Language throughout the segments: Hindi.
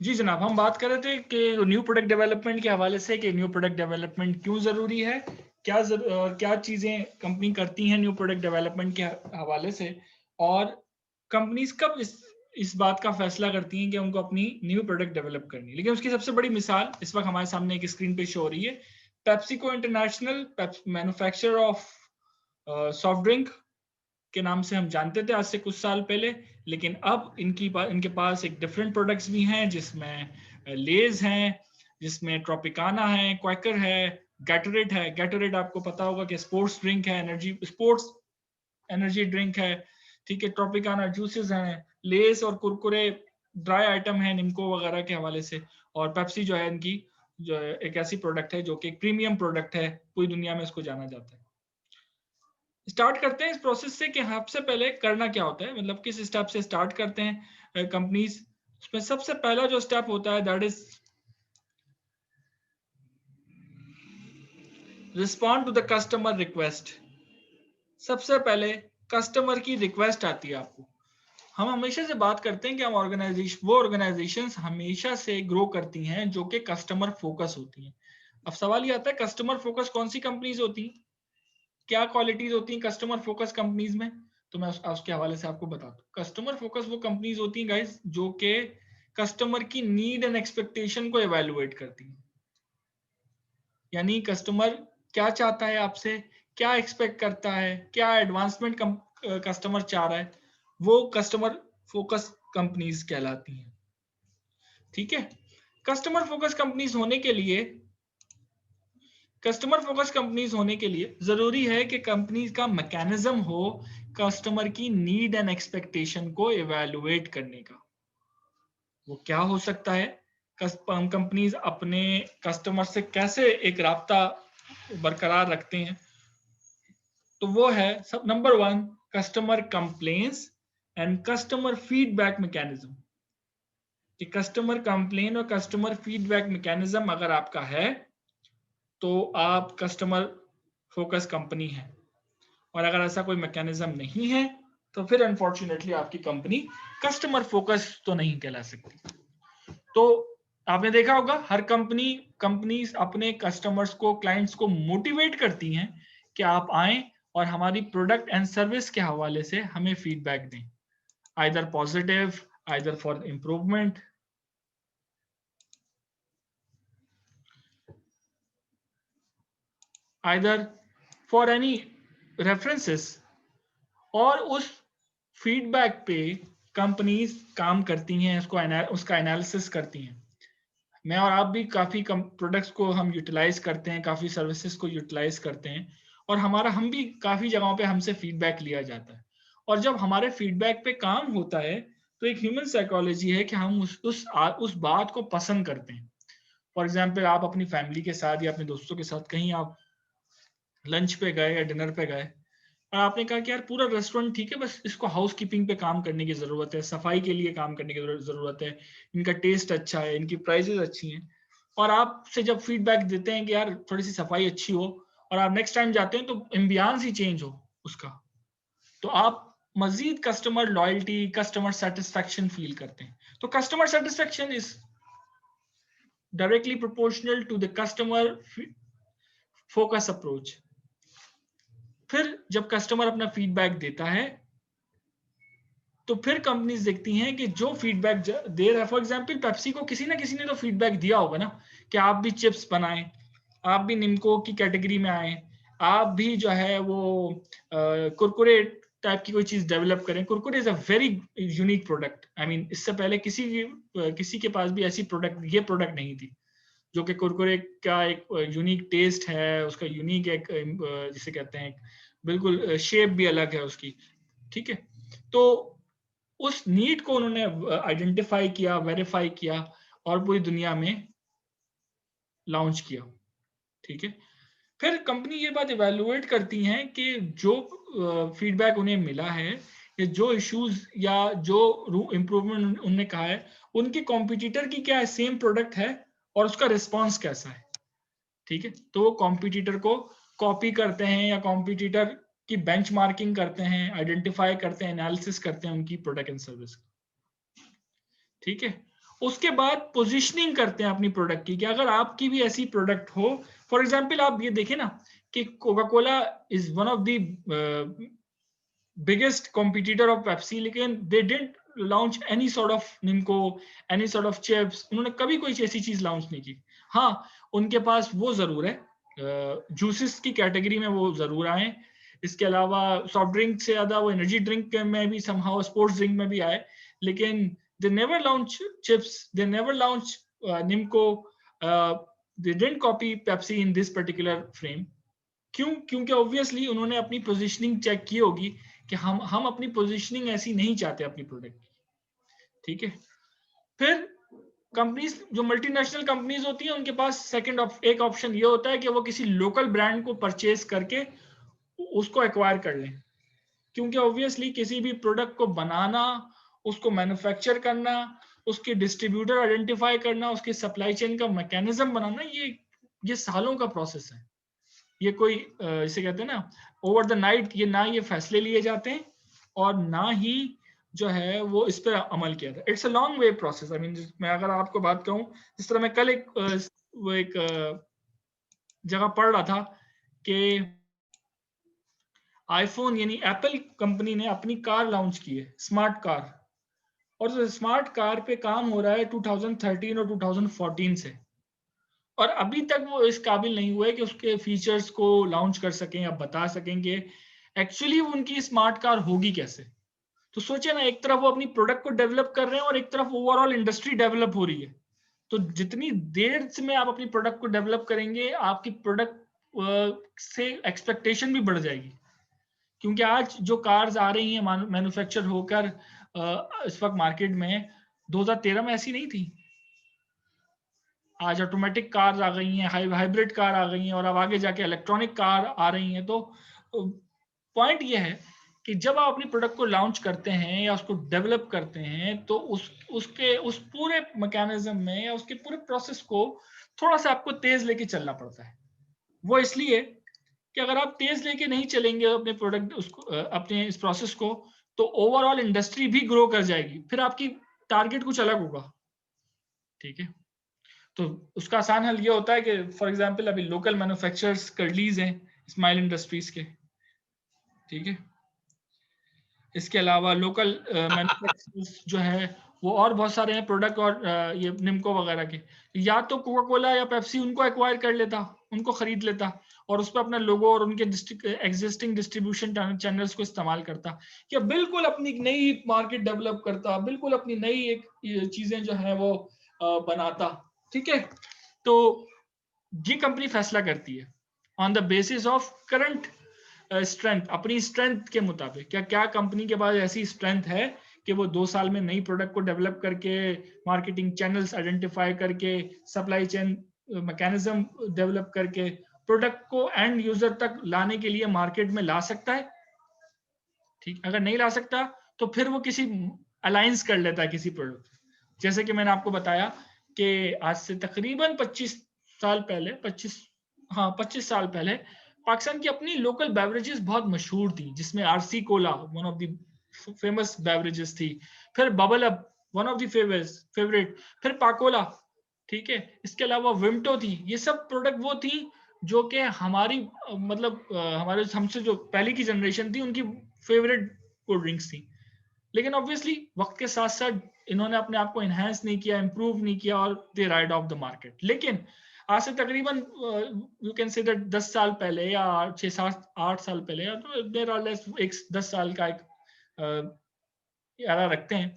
जी जनाब, हम बात कर रहे थे कि न्यू प्रोडक्ट डेवलपमेंट के हवाले से कि न्यू प्रोडक्ट डेवलपमेंट क्यों ज़रूरी है, क्या चीज़ें कंपनी करती हैं न्यू प्रोडक्ट डेवलपमेंट के हवाले से, और कंपनीज कब इस बात का फैसला करती हैं कि उनको अपनी न्यू प्रोडक्ट डेवलप करनी है। लेकिन उसकी सबसे बड़ी मिसाल इस वक्त हमारे सामने एक स्क्रीन पे शो हो रही है। PepsiCo international, manufacturer of soft drink के नाम से हम जानते थे आज से कुछ साल पहले, लेकिन अब इनके पास एक डिफरेंट प्रोडक्ट्स भी हैं, जिसमें लेज हैं, जिसमें ट्रॉपिकाना है, क्वैकर है, गैटोरेड है। गैटोरेड आपको पता होगा कि स्पोर्ट्स ड्रिंक है, स्पोर्ट्स एनर्जी ड्रिंक है। ठीक है, ट्रॉपिकाना जूसेस हैं, लेस और कुरकुरे ड्राई आइटम है निम्को वगैरह के हवाले से, और पेप्सी जो है इनकी जो एक ऐसी प्रोडक्ट है जो कि एक प्रीमियम प्रोडक्ट है, पूरी दुनिया में इसको जाना जाता है। स्टार्ट करते हैं इस प्रोसेस से कि सबसे पहले करना क्या होता है, मतलब किस स्टेप से स्टार्ट करते हैं कंपनीज। उसमें सबसे पहला जो स्टेप होता है that is respond to the customer request. सबसे पहले कस्टमर की रिक्वेस्ट आती है आपको। हम हमेशा से बात करते हैं कि हम ऑर्गेनाइजेशंस हमेशा से ग्रो करती हैं जो कि कस्टमर फोकस होती हैं। अब सवाल ये आता है, कस्टमर फोकस कौन सी कंपनीज होती हैं, क्या क्वालिटीज होती हैं कस्टमर फोकस कंपनीज में। तो मैं उसके हवाले से आपको बताता हूँ। कस्टमर फोकस वो कंपनीज होती हैं गाइस जो कि कस्टमर की नीड एंड एक्सपेक्टेशन को एवेलुएट करती हैं। यानी कस्टमर क्या चाहता है आपसे, क्या एक्सपेक्ट करता है, क्या एडवांसमेंट कस्टमर चाह रहा है, वो कस्टमर फोकस कंपनीज कहलाती हैं। ठीक है, कस्टमर फोकस कंपनीज होने के लिए जरूरी है कि कंपनी का मैकेनिज्म हो कस्टमर की नीड एंड एक्सपेक्टेशन को इवैल्यूएट करने का। वो क्या हो सकता है, कंपनीज अपने कस्टमर से कैसे एक राब्ता बरकरार रखते हैं। तो वो है सब number 1, customer complaints and customer feedback mechanism. कि कस्टमर कंप्लेन और कस्टमर फीडबैक मैकेनिज्म अगर आपका है तो आप कस्टमर फोकस कंपनी है, और अगर ऐसा कोई मैकेनिज्म नहीं है तो फिर अनफॉर्चुनेटली आपकी कंपनी कस्टमर फोकस तो नहीं कहला सकती। तो आपने देखा होगा हर कंपनीज अपने कस्टमर्स को, क्लाइंट्स को मोटिवेट करती हैं कि आप आएं और हमारी प्रोडक्ट एंड सर्विस के हवाले से हमें फीडबैक दें, either positive, either for improvement, either for any references. और उस फीडबैक पे कंपनीज काम करती हैं, उसका एनालिसिस करती हैं। मैं और आप भी काफ़ी प्रोडक्ट्स को हम यूटिलाइज करते हैं, काफ़ी सर्विसेज को यूटिलाइज करते हैं, और हम भी काफ़ी जगहों पे हमसे फीडबैक लिया जाता है। और जब हमारे फीडबैक पे काम होता है तो एक ह्यूमन साइकोलॉजी है कि हम उस बात को पसंद करते हैं। फॉर एग्जाम्पल, आप अपनी फैमिली के साथ या अपने दोस्तों के साथ कहीं आप लंच पे गए या डिनर पे गए, और आपने कहा कि यार पूरा रेस्टोरेंट ठीक है, बस इसको हाउस कीपिंग पे काम करने की ज़रूरत है, सफाई के लिए काम करने की ज़रूरत है, इनका टेस्ट अच्छा है, इनकी प्राइसेस अच्छी हैं। और आपसे जब फीडबैक देते हैं कि यार थोड़ी सी सफाई अच्छी हो, और आप नेक्स्ट टाइम जाते हैं तो एम्बियंस ही चेंज हो उसका, तो आप मजीद customer loyalty, customer satisfaction feel करते हैं। तो customer satisfaction is directly proportional to the customer focus approach. फिर जब कस्टमर अपना फीडबैक देता है तो फिर कंपनीज देखती हैं कि जो फीडबैक दे रहा है, फॉर एग्जांपल पेप्सी को किसी ना किसी ने तो फीडबैक दिया होगा ना कि आप भी चिप्स बनाएं, आप भी निम्को की कैटेगरी में आए, आप भी जो है वो कुरकुरे टाइप की कोई चीज डेवलप करें। Kurkure is a very unique product. I mean इससे पहले किसी के पास भी ऐसी ये प्रोडक्ट नहीं थी, जो कि कुरकुरे का एक यूनिक टेस्ट है, उसका यूनिक एक जिसे कहते हैं बिल्कुल शेप भी अलग है उसकी। ठीक है, तो उस नीड को उन्होंने आइडेंटिफाई किया, वेरीफाई किया, और पूरी दुनिया में लॉन्च किया। ठीक है, फिर कंपनी ये बात इवेलुएट करती हैं कि जो फीडबैक उन्हें मिला है, या जो इश्यूज या जो इम्प्रूवमेंट उन्होंने कहा है, उनके कॉम्पिटिटर की क्या सेम प्रोडक्ट है और उसका रिस्पॉन्स कैसा है। ठीक है, तो वो कॉम्पिटिटर को कॉपी करते हैं या कॉम्पिटिटर की बेंचमार्किंग करते हैं, आइडेंटिफाई करते हैं, एनालिसिस करते हैं उनकी प्रोडक्ट एंड सर्विस। ठीक है, उसके बाद पोजीशनिंग करते हैं अपनी प्रोडक्ट की, कि अगर आपकी भी ऐसी प्रोडक्ट हो, फॉर एग्जांपल आप ये देखें ना कि Coca Cola is one of the biggest competitor of Pepsi, लेकिन they didn't launch any sort of Nimco, any sort of chips, उन्होंने कभी कोई ऐसी चीज लॉन्च नहीं की। हाँ, उनके पास वो जरूर है, जूसेस की कैटेगरी में वो जरूर आए, इसके अलावा सॉफ्ट ड्रिंक से ज्यादा वो एनर्जी ड्रिंक में भी समहाउ, स्पोर्ट्स ड्रिंक में भी आए, लेकिन they never launch chips, they never launch nimko, they didn't copy Pepsi in this particular frame. क्यों? क्योंकि ऑब्वियसली उन्होंने अपनी पोजीशनिंग चेक की होगी कि हम अपनी पोजीशनिंग ऐसी नहीं चाहते अपनी प्रोडक्ट की, ठीक है। फिर कंपनीज जो मल्टीनेशनल कंपनीज होती हैं, उनके पास एक ऑप्शन ये होता है कि वो किसी लोकल ब्रांड को परचेज करके उसको एक्वायर कर लें, क्योंकि ऑब्वियसली किसी भी प्रोडक्ट को बनाना, उसको मैन्युफैक्चर करना, उसके डिस्ट्रीब्यूटर आइडेंटिफाई करना, उसके सप्लाई चेन का मैकेनिज्म बनाना, ये सालों का प्रोसेस है। ये कोई इसे कहते हैं ना ओवर द नाइट, ये ना ये फैसले लिए जाते हैं और ना ही जो है वो इस पर अमल किया जाता है। It's a long way process. I mean, मैं अगर आपको बात कहूं, जिस तरह मैं कल एक जगह पढ़ रहा था कि आईफोन यानी एप्पल कंपनी ने अपनी कार लॉन्च की है, स्मार्ट कार, और स्मार्ट कार पे काम हो रहा है 2013 और 2014 से, और अभी तक वो इस काबिल नहीं हुए कि उसके फीचर्स को लॉन्च कर सकें या बता सकें कि एक्चुअली उनकी स्मार्ट कार होगी कैसे। तो सोचिए ना, एक तरफ वो अपनी प्रोडक्ट को डेवलप कर रहे हैं और एक तरफ ओवरऑल इंडस्ट्री डेवलप हो रही है। तो जितनी देर से में आप अपनी प्रोडक्ट को डेवलप करेंगे, आपकी प्रोडक्ट से एक्सपेक्टेशन भी बढ़ जाएगी, क्योंकि आज जो कार्स आ रही हैं मैन्युफैक्चर होकर इस वक्त मार्केट में, 2013 में ऐसी नहीं थी। आज ऑटोमेटिक कार्स आ गई हैं, हाइब्रिड कार आ गई हैं, और अब आगे जाके इलेक्ट्रॉनिक कार आ रही हैं। तो पॉइंट ये है कि जब आप अपनी प्रोडक्ट को लॉन्च करते हैं या उसको डेवलप करते हैं, तो उस पूरे मैकेनिज्म में या उसके पूरे प्रोसेस को थोड़ा सा आपको तेज लेके चलना पड़ता है। वो इसलिए कि अगर आप तेज लेके नहीं चलेंगे अपने प्रोडक्ट अपने इस प्रोसेस को, तो ओवरऑल इंडस्ट्री भी ग्रो कर जाएगी, फिर आपकी टारगेट कुछ अलग होगा, ठीक है। तो उसका आसान हल ये होता है कि फॉर एग्जांपल अभी लोकल मैन्युफैक्चरर्स कर्लीज हैं स्माइल इंडस्ट्रीज के, ठीक है। इसके अलावा लोकल मैन्युफैक्चरर्स जो है वो और बहुत सारे हैं प्रोडक्ट, और ये निम्को वगैरह के, या तो कोका कोला या पेप्सी उनको एक्वायर कर लेता, उनको खरीद लेता, और उस पर अपना लोगो और उनके एग्जिस्टिंग डिस्ट्रीब्यूशन चैनल्स को इस्तेमाल करता, या बिल्कुल अपनी नई मार्केट डेवलप करता, बिल्कुल अपनी नई एक चीजें जो है वो बनाता, ठीक है। तो ये कंपनी फैसला करती है on the basis of current strength, अपनी स्ट्रेंथ के मुताबिक, क्या क्या कंपनी के पास ऐसी स्ट्रेंथ है कि वो 2 साल में नई प्रोडक्ट को डेवलप करके, मार्केटिंग चैनल्स आइडेंटिफाई करके, सप्लाई चेन मैकेनिज्म डेवलप करके प्रोडक्ट को एंड यूजर तक लाने के लिए मार्केट में ला सकता है, ठीक। अगर नहीं ला सकता तो फिर वो किसी अलायंस कर लेता है किसी प्रोडक्ट, जैसे कि मैंने आपको बताया कि आज से तकरीबन 25 साल पहले, 25 साल पहले पाकिस्तान की अपनी लोकल बेवरेजेस बहुत मशहूर थी, जिसमें RC Cola one of the famous beverages थी, फिर bubble up one of the favourite, फिर पाकोला, ठीक है। इसके अलावा विमटो थी। ये सब प्रोडक्ट वो थी जो कि हमारी मतलब हमारे हमसे जो पहले की जनरेशन थी उनकी फेवरेट कोल्ड ड्रिंक्स थी, लेकिन ऑब्वियसली वक्त के साथ साथ इन्होंने अपने आप को इनहेंस नहीं किया, इंप्रूव नहीं किया, और दे राइड ऑफ द मार्केट। लेकिन आज से तकरीबन यू कैन से दैट 10 साल पहले या 6-7-8 साल पहले, या तो देर आर लेस एक 10 साल का एक यारा रखते हैं,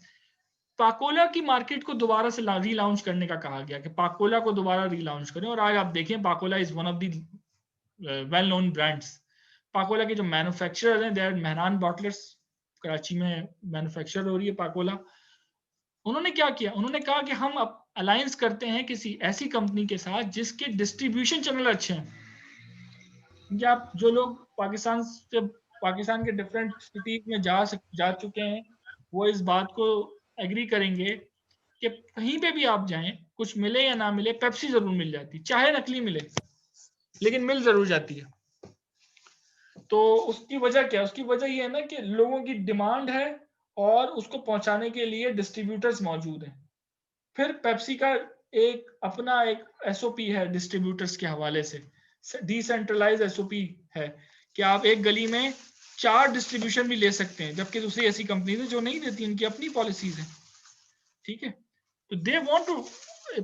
पाकोला की मार्केट को दोबारा से रीलॉन्च करने का कहा गया कि पाकोला को दोबारा रीलॉन्च करें। और आज आप देखें, Pakola is one of the well known brands. Pakola के जो मैन्युफैक्चरर हैं, they are Mehran bottlers, Karachi में मैन्युफैक्चर हो रही है पाकोला। उन्होंने क्या किया, उन्होंने कहा कि हम अब अलायंस करते हैं किसी ऐसी कंपनी के साथ जिसके डिस्ट्रीब्यूशन चैनल अच्छे हैं। या जो लोग पाकिस्तान के डिफरेंट सिटीज में जा चुके हैं, वो इस बात को एग्री करेंगे कि कहीं पे भी आप जाएं, कुछ मिले या ना मिले, पेप्सी जरूर मिल जाती, चाहे नकली मिले, लेकिन मिल जरूर जाती है। तो उसकी वजह क्या है? उसकी वजह ये है ना कि लोगों की डिमांड है और उसको पहुंचाने के लिए डिस्ट्रीब्यूटर्स मौजूद हैं। फिर पेप्सी का एक अपना एक एसओपी है डिस्ट्रीब्यूटर्स के हवाले से, डिसेंट्रलाइज एसओपी है कि आप एक गली में 4 डिस्ट्रीब्यूशन भी ले सकते हैं, जबकि दूसरी ऐसी कंपनीज है जो नहीं देती, उनकी अपनी पॉलिसीज हैं, ठीक है। तो they want to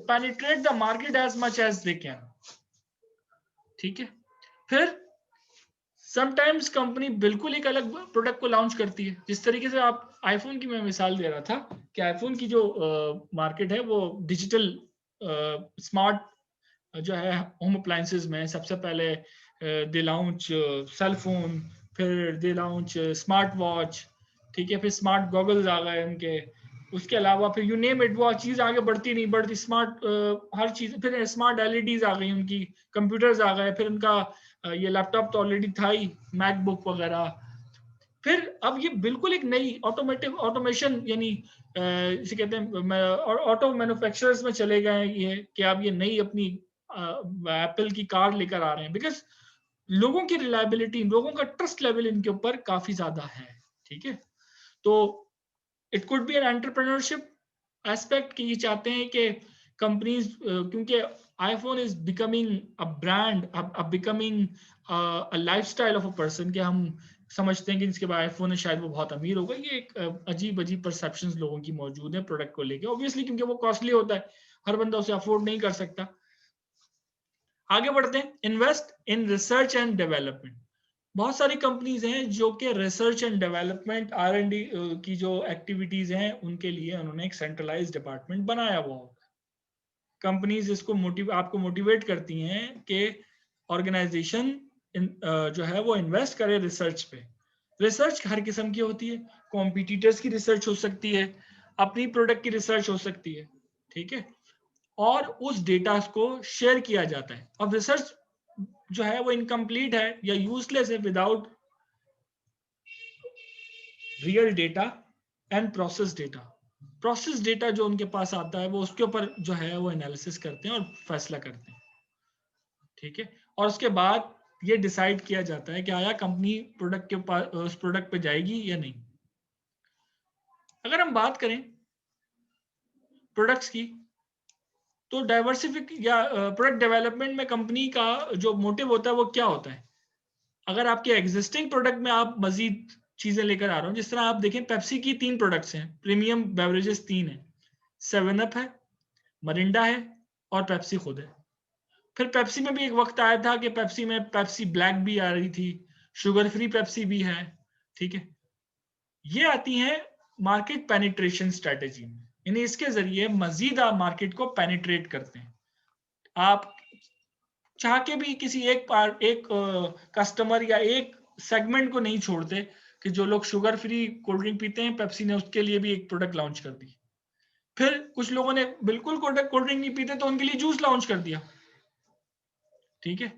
penetrate the market as much as they can, ठीक है। फिर समटाइम्स कंपनी बिल्कुल एक अलग प्रोडक्ट को लॉन्च करती है, जिस तरीके से आप आईफोन की मैं मिसाल दे रहा था कि आईफोन की जो मार्केट है वो डिजिटल स्मार्ट जो है होम अप्लायंसेस में सबसे पहले दे लॉन्च सेल फोन, फिर दे लॉन्च स्मार्ट वॉच, ठीक है, फिर स्मार्ट गॉगल्स आ गए उनके, उसके अलावा फिर यू नेम इट, वो चीज़ आगे बढ़ती नहीं बढ़ती, स्मार्ट हर चीज़, फिर स्मार्ट एलईडीज आ गई उनकी, कंप्यूटर्स आ गए, फिर उनका ये लैपटॉप तो ऑलरेडी था ही, मैकबुक वगैरह। फिर अब ये बिल्कुल एक नई ऑटोमेशन यानी इसे कहते हैं ऑटो मैन्युफैक्चरर्स में चले गए ये कि आप ये नई अपनी एप्पल की कार लेकर आ रहे हैं, बिकॉज लोगों की रिलायबिलिटी, लोगों का ट्रस्ट लेवल इनके ऊपर काफी ज्यादा है, ठीक है। तो it could be N entrepreneurship aspect कि ये चाहते हैं कि कंपनीज, क्योंकि iPhone is becoming a brand, becoming a lifestyle of a person, कि हम समझते हैं कि जिसके बाद आईफोन है शायद वो बहुत अमीर होगा। ये एक अजीब अजीब परसेप्शंस लोगों की मौजूद है प्रोडक्ट को लेके, ऑब्वियसली क्योंकि वो कॉस्टली होता है, हर बंदा उसे अफोर्ड नहीं कर सकता। आगे बढ़ते हैं, invest in research and development. बहुत सारी कंपनीज हैं जो कि रिसर्च एंड डेवलपमेंट R&D की जो एक्टिविटीज हैं उनके लिए उन्होंने एक सेंट्रलाइज डिपार्टमेंट बनाया हुआ होगा। कंपनीज इसको आपको मोटिवेट करती हैं कि ऑर्गेनाइजेशन जो है वो इन्वेस्ट करे रिसर्च पे। रिसर्च हर किस्म की होती है, कॉम्पिटिटर्स की रिसर्च हो सकती है, अपनी प्रोडक्ट की रिसर्च हो सकती है, ठीक है, और उस डेटा को शेयर किया जाता है। अब रिसर्च जो है वो इनकम्प्लीट है या यूजलेस है without real data and process data. Process data जो उनके पास आता है वो उसके ऊपर जो है वो एनालिसिस करते हैं और फैसला करते हैं, ठीक है। और उसके बाद ये डिसाइड किया जाता है कि आया कंपनी प्रोडक्ट के पास उस प्रोडक्ट पे जाएगी या नहीं। अगर हम बात करें प्रोडक्ट्स की, तो डाइवर्सिफिक या प्रोडक्ट डेवलपमेंट में कंपनी का जो मोटिव होता है वो क्या होता है? अगर आपके एग्जिस्टिंग प्रोडक्ट में आप मजीद चीजें लेकर आ रहे हो, जिस तरह आप देखें पेप्सी की 3 प्रोडक्ट्स हैं, प्रीमियम बेवरेजेस 3 है, 7 अप है, मरिंडा है और पेप्सी खुद है। फिर पेप्सी में भी एक वक्त आया था कि पेप्सी में पेप्सी ब्लैक भी आ रही थी, शुगर फ्री पेप्सी भी है, ठीक है। ये आती है मार्केट पेनिट्रेशन स्ट्रेटेजी में, यानी इसके जरिए मजीद आप मार्केट को पेनिट्रेट करते हैं। आप चाह के भी किसी एक कस्टमर या एक सेगमेंट को नहीं छोड़ते कि जो लोग शुगर फ्री कोल्ड ड्रिंक पीते हैं, पेप्सी ने उसके लिए भी एक प्रोडक्ट लॉन्च कर दी। फिर कुछ लोगों ने बिल्कुल कोल्ड ड्रिंक नहीं पीते तो उनके लिए जूस लॉन्च कर दिया, ठीक है।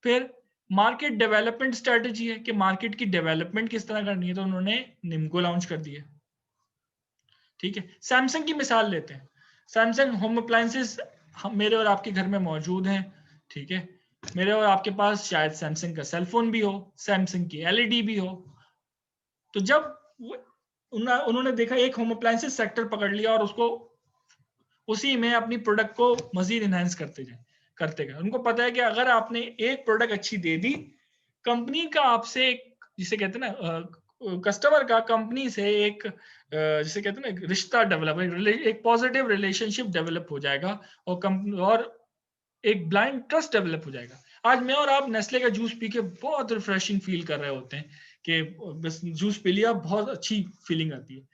फिर मार्केट डेवलपमेंट स्ट्रेटेजी है कि मार्केट की डेवलपमेंट किस तरह करनी है, तो उन्होंने निम्को लॉन्च कर दिया, ठीक है। सैमसंग की मिसाल लेते हैं, सैमसंग होम अप्लायंसेस मेरे और आपके घर में मौजूद हैं, ठीक है। मेरे और आपके पास शायद सैमसंग का सेलफोन भी हो, सैमसंग की एलईडी भी हो। तो जब उन्होंने देखा एक होम अप्लायंसेस सेक्टर पकड़ लिया और उसको उसी में अपनी प्रोडक्ट को मजीद इनहेंस करते गए। उनको पता है कि अगर आपने एक प्रोडक्ट अच्छी दे दी, कंपनी का आपसे एक, जिसे कहते हैं ना, कस्टमर का कंपनी से एक जिसे कहते हैं ना रिश्ता डेवलप, एक पॉजिटिव रिलेशनशिप डेवलप हो जाएगा और कंपनी और एक ब्लाइंड ट्रस्ट डेवलप हो जाएगा। आज मैं और आप नेस्ले का जूस पी के बहुत रिफ्रेशिंग फील कर रहे होते हैं कि बस जूस पी लिया, बहुत अच्छी फीलिंग आती है,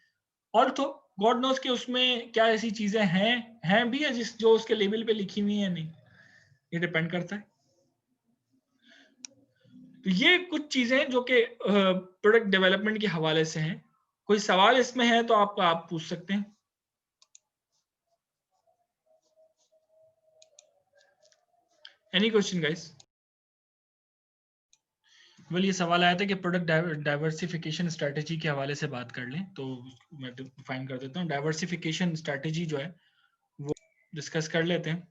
और तो गॉड नोस कि उसमें क्या ऐसी चीजें हैं भी है जो उसके लेबल पे लिखी हुई है नहीं, ये डिपेंड करता है। तो ये कुछ चीजें जो कि प्रोडक्ट डेवलपमेंट के हवाले से हैं। कोई सवाल इसमें है तो आप पूछ सकते हैं। Any question guys? वेल, ये सवाल आया था कि प्रोडक्ट डाइवर्सिफिकेशन स्ट्रेटेजी के हवाले से बात कर लें, तो मैं डिफाइन कर देता हूँ। डाइवर्सिफिकेशन स्ट्रेटेजी जो है वो डिस्कस कर लेते हैं।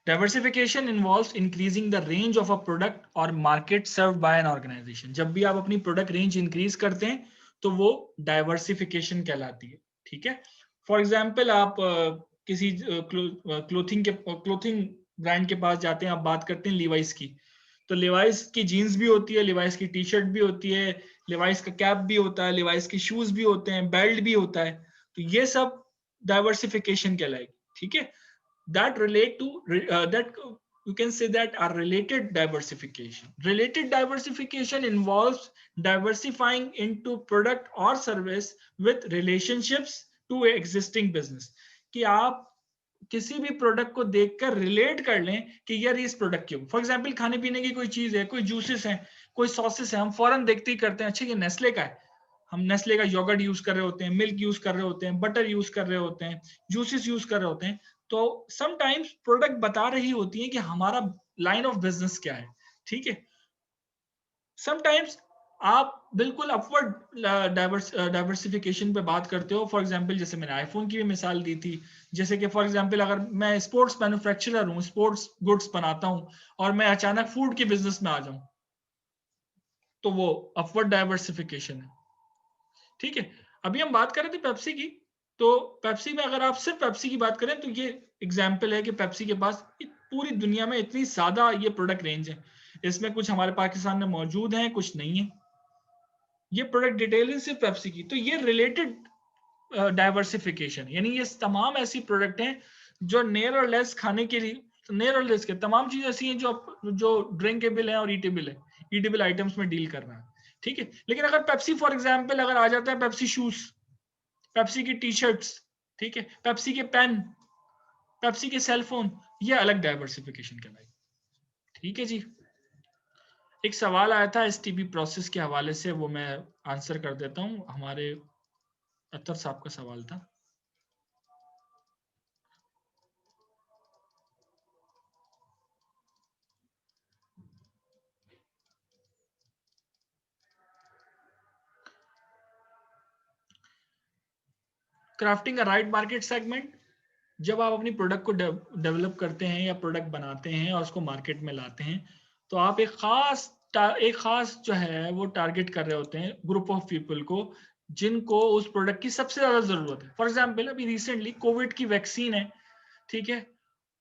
Diversification involves increasing the range of a product or market served by an organization. जब भी आप अपनी प्रोडक्ट रेंज इंक्रीज करते हैं तो वो डाइवर्सिफिकेशन कहलाती है। ठीक है, फॉर एग्जाम्पल आप किसी क्लोथिंग ब्रांड के पास जाते हैं, आप बात करते हैं लिवाइस की, तो लिवाइस की जीन्स भी होती है, लिवाइस की टी शर्ट भी होती है, लिवाइस का कैप भी होता है, लिवाइस के शूज भी होते हैं, बेल्ट भी होता है, तो ये सब डाइवर्सिफिकेशन कहलाएगी। ठीक है, that relate to that you can say that are related diversification. Related diversification involves diversifying into product or service with relationships to existing business, कि आप किसी भी प्रोडक्ट को देखकर रिलेट कर लें कि यार इस प्रोडक्ट की, फॉर एग्जांपल खाने पीने की कोई चीज है, कोई जूसेस है, कोई सॉसेस है, हम फौरन देखते ही करते हैं अच्छा ये नेस्ले का है, हम नेस्ले का योगर्ट यूज कर रहे होते हैं, मिल्क यूज कर रहे होते हैं, बटर यूज कर रहे होते हैं, जूसेस यूज कर रहे होते हैं, तो समटाइम्स प्रोडक्ट बता रही होती है कि हमारा लाइन ऑफ बिजनेस क्या है। ठीक है, समटाइम्स आप बिल्कुल अपवर्ड डाइवर्सिफिकेशन पे बात करते हो, फॉर एग्जांपल जैसे मैंने आईफोन की भी मिसाल दी थी, जैसे कि फॉर एग्जांपल अगर मैं स्पोर्ट्स मैन्युफैक्चरर हूँ, स्पोर्ट्स गुड्स बनाता हूँ, और मैं अचानक फूड के बिजनेस में आ जाऊं, तो वो अपवर्ड डाइवर्सिफिकेशन है। ठीक है, अभी हम बात कर रहे थे पेप्सी की, तो पेप्सी में अगर आप सिर्फ पेप्सी की बात करें तो ये एग्जाम्पल है कि पेप्सी के पास पूरी दुनिया में इतनी ज्यादा ये प्रोडक्ट रेंज है, इसमें कुछ हमारे पाकिस्तान में मौजूद है, कुछ नहीं है, ये प्रोडक्ट डिटेल सिर्फ पेप्सी की, तो ये रिलेटेड डाइवर्सिफिकेशन, यानी ये तमाम ऐसी प्रोडक्ट हैं जो नियर और लेस खाने के लिए, नियर और लेस के तमाम चीजें ऐसी हैं जो ड्रिंकेबल है और ईटेबल है, ईटेबल आइटम्स में डील करना है। ठीक है, लेकिन अगर पेप्सी फॉर एग्जांपल अगर आ जाता है, पेप्सी शूज, पेप्सी की टी शर्ट्स, ठीक है, पेप्सी के पेन, पेप्सी के सेलफोन, ये अलग डाइवर्सिफिकेशन कहलाएगी। ठीक है जी, एक सवाल आया था एसटीपी प्रोसेस के हवाले से, वो मैं आंसर कर देता हूं, हमारे अत्तर साहब का सवाल था। Crafting a right market segment, जब आप अपनी प्रोडक्ट को डेवलप करते हैं या प्रोडक्ट बनाते हैं और उसको मार्केट में लाते हैं, तो आप एक खास जो है वो टारगेट कर रहे होते हैं ग्रुप ऑफ पीपल को, जिनको उस प्रोडक्ट की सबसे ज्यादा जरूरत है। फॉर एग्जांपल अभी रिसेंटली कोविड की वैक्सीन है, ठीक है,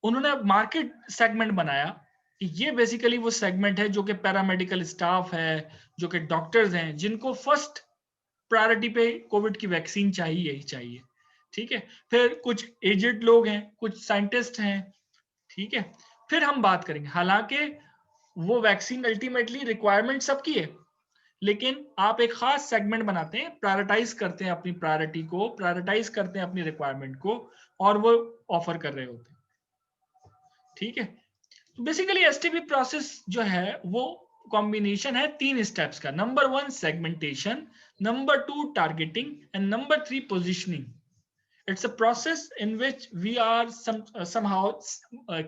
उन्होंने मार्केट सेगमेंट बनाया कि ये बेसिकली वो सेगमेंट है जो कि पैरामेडिकल स्टाफ है, जो कि डॉक्टर्स हैं, जिनको फर्स्ट प्रायोरिटी पे कोविड की वैक्सीन चाहिए ही चाहिए। ठीक है, फिर कुछ एजेड लोग हैं, कुछ साइंटिस्ट हैं। ठीक है, फिर हम बात करेंगे, हालांकि वो वैक्सीन अल्टीमेटली रिक्वायरमेंट सबकी है, लेकिन आप एक खास सेगमेंट बनाते हैं, प्रायोरिटाइज करते हैं अपनी प्रायोरिटी को, प्रायोरिटाइज करते हैं अपनी रिक्वायरमेंट को, और वो ऑफर कर रहे होते हैं। ठीक है, तो बेसिकली एसटीपी प्रोसेस जो है वो कॉम्बिनेशन है 3 स्टेप्स का। Number 1 segmentation, number 2 targeting, and number 3 positioning. It's a process in which we are somehow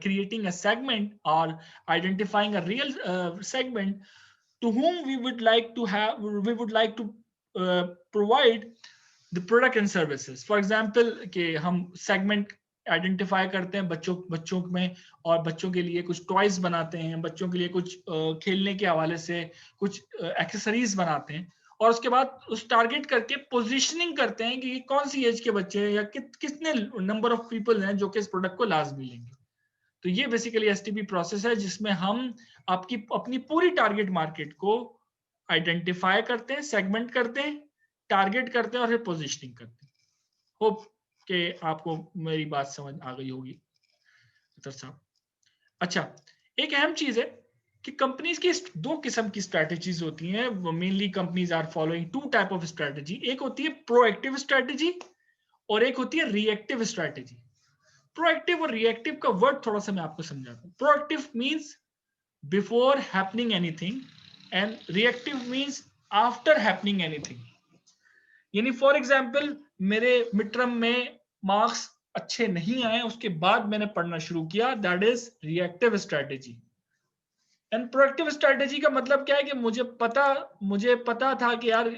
creating a segment or identifying a real segment to whom we would like to provide the product and services. For example, कि हम segment आइडेंटिफाई करते हैं बच्चों में, और बच्चों के लिए कुछ टॉयज बनाते हैं, बच्चों के लिए कुछ खेलने के हवाले से कुछ एक्सेसरीज बनाते हैं, और उसके बाद उस टारगेट करके पोजीशनिंग करते हैं कि कौन सी एज के बच्चे हैं या कितने नंबर ऑफ पीपल हैं जो कि इस प्रोडक्ट को लाजमी लेंगे। तो ये बेसिकली एसटीपी प्रोसेस है जिसमें हम आपकी अपनी पूरी टारगेट मार्केट को आइडेंटिफाई करते हैं, सेगमेंट करते हैं, टारगेट करते हैं और फिर पोजीशनिंग करते हैं। होप कि आपको मेरी बात समझ आ गई होगी साहब। अच्छा, एक अहम चीज है कि कंपनीज की 2 किस्म की स्ट्रेटजीज होती हैं, mainly companies are following 2 type of strategy. एक होती है प्रोएक्टिव स्ट्रेटजी और एक होती है रिएक्टिव स्ट्रेटजी। प्रोएक्टिव और रिएक्टिव का वर्ड थोड़ा सा मैं आपको समझाता हूं। Proactive means before happening anything and reactive means after happening anything. यानी फॉर एग्जांपल मेरे मिड टर्म में मार्क्स अच्छे नहीं आए, उसके बाद मैंने पढ़ना शुरू किया, that is reactive strategy. And proactive strategy का मतलब क्या है कि मुझे पता था कि यार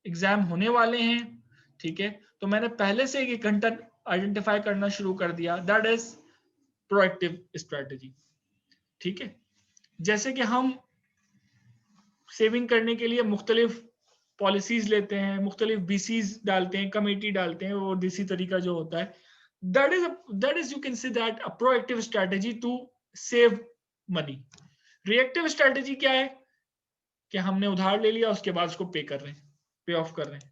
एग्जाम होने वाले हैं, ठीक है, तो मैंने पहले से एक घंटा आइडेंटिफाई करना शुरू कर दिया, दैट इज प्रोएक्टिव स्ट्रेटजी। ठीक है, जैसे कि हम सेविंग करने के लिए मुख्तलिफ पॉलिसीज लेते हैं, मुख्तलिफ बीसीज डालते हैं, कमेटी डालते हैं, और देसी तरीका जो होता है, that is you can say that a proactive strategy to save money. Reactive strategy क्या है कि हमने उधार ले लिया, उसके बाद उसको पे कर रहे हैं, पे ऑफ कर रहे हैं,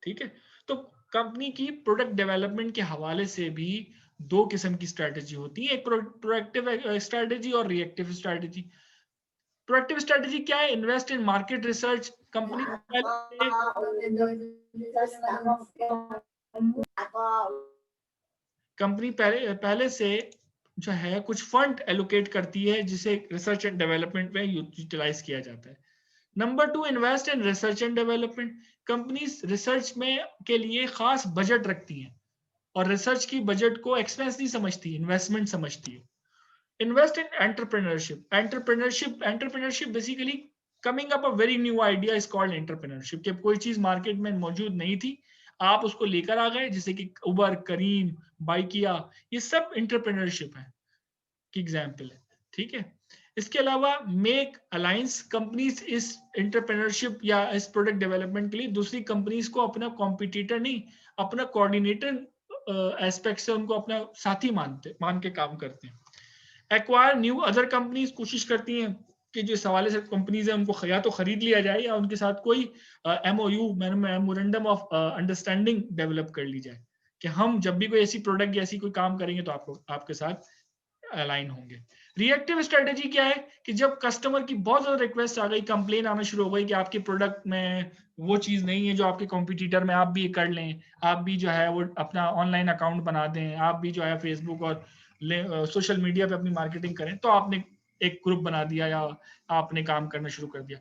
ठीक है। तो कंपनी की प्रोडक्ट डेवलपमेंट के हवाले से भी दो किस्म की स्ट्रेटेजी होती है, एक प्रोएक्टिव स्ट्रेटेजी और रिएक्टिव स्ट्रेटेजी। प्रोएक्टिव स्ट्रेटेजी क्या है? Invest in market research. Company पहले से जो है कुछ फंड एलोकेट करती है जिसे रिसर्च एंड डेवलपमेंट में यूटिलाइज किया जाता है। Number 2, invest in research and development. Companies research में के लिए खास बजट रखती हैं और रिसर्च की बजट को एक्सपेंस नहीं समझती, इन्वेस्टमेंट समझती है। Invest in entrepreneurship. Entrepreneurship basically coming up a very new idea is called entrepreneurship, कि कोई चीज मार्केट में मौजूद नहीं थी, आप उसको लेकर आ गए, जैसे कि उबर, करीम, बाइकिया, ये सब एंटरप्रेन्योरशिप है की एग्जाम्पल है, ठीक है। इसके अलावा मेक अलायंस। कंपनीज इस एंटरप्रेन्योरशिप या इस प्रोडक्ट डेवलपमेंट के लिए दूसरी कंपनीज को अपना कॉम्पिटिटर नहीं, अपना कोऑर्डिनेटर एस्पेक्ट से उनको अपना साथी मान के काम करते हैं। एक्वायर न्यू अदर कंपनीज, कोशिश करती हैं कि जो इस हवाले से कंपनीज है उनको या तो खरीद लिया जाए या उनके साथ कोई MOU, memorandum of understanding develop कर ली जाए कि हम जब भी कोई ऐसी प्रोडक्ट या ऐसी कोई काम करेंगे तो आपके साथ अलाइन होंगे। रिएक्टिव स्ट्रेटेजी क्या है कि जब कस्टमर की बहुत ज्यादा रिक्वेस्ट आ गई, कंप्लेन आना शुरू हो गई कि आपके प्रोडक्ट में वो चीज नहीं है जो आपके कॉम्पिटिटर में, आप भी ये कर लें, आप भी जो है वो अपना ऑनलाइन अकाउंट बना दें, आप भी जो है फेसबुक और सोशल मीडिया पे अपनी मार्केटिंग करें, तो आपने एक ग्रुप बना दिया या आपने काम करना शुरू कर दिया।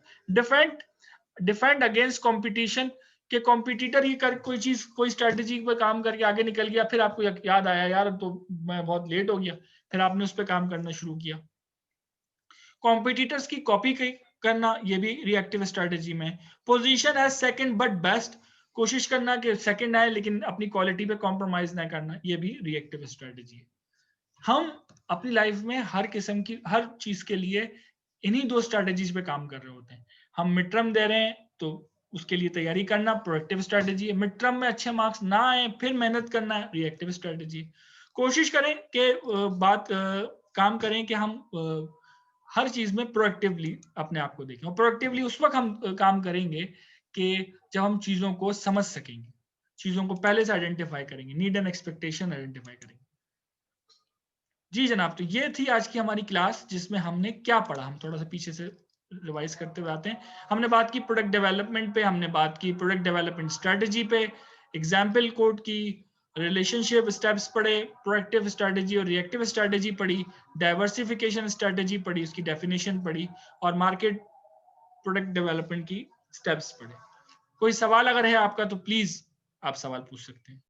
डिफेंड अगेंस्ट कंपटीशन, के कॉम्पिटिटर ही कर कोई चीज, कोई स्ट्रेटेजी पर काम करके आगे निकल गया, फिर आपको याद आया यार तो मैं बहुत लेट हो गया, फिर आपने उस पर काम करना शुरू किया। कॉम्पिटिटर्स की कॉपी करना, ये भी रिएक्टिव स्ट्रेटेजी में। Position as second but best, कोशिश करना कि सेकंड आए लेकिन अपनी क्वालिटी पे कॉम्प्रोमाइज ना करना, ये भी रिएक्टिव स्ट्रेटेजी है। हम अपनी लाइफ में हर किस्म की हर चीज के लिए इन्हीं दो स्ट्रेटेजीज पे काम कर रहे होते हैं। हम मिड टर्म दे रहे हैं तो उसके लिए तैयारी करना प्रोएक्टिव स्ट्रेटेजी है। मिड टर्म में अच्छे मार्क्स ना आए फिर मेहनत करना रिएक्टिव स्ट्रेटेजी। कोशिश करें कि काम करें कि हम हर चीज में प्रोएक्टिवली अपने आप को देखें, और प्रोएक्टिवली उस वक्त हम काम करेंगे कि जब हम चीजों को समझ सकेंगे, चीजों को पहले से आइडेंटिफाई करेंगे, नीड एंड एक्सपेक्टेशन आइडेंटिफाई करेंगे। जी जनाब, तो ये थी आज की हमारी क्लास जिसमें हमने क्या पढ़ा। हम थोड़ा सा पीछे से रिवाइज करते हुए आते हैं। हमने बात की प्रोडक्ट डेवलपमेंट पे, हमने बात की प्रोडक्ट डेवलपमेंट स्ट्रेटजी पे, एग्जाम्पल कोड की, रिलेशनशिप स्टेप्स पढ़े, प्रोएक्टिव स्ट्रेटजी और रिएक्टिव स्ट्रेटजी पढ़ी, डाइवर्सिफिकेशन स्ट्रेटजी पढ़ी, उसकी डेफिनेशन पढ़ी, और मार्केट प्रोडक्ट डेवलपमेंट की स्टेप्स पढ़े। कोई सवाल अगर है आपका तो प्लीज आप सवाल पूछ सकते हैं।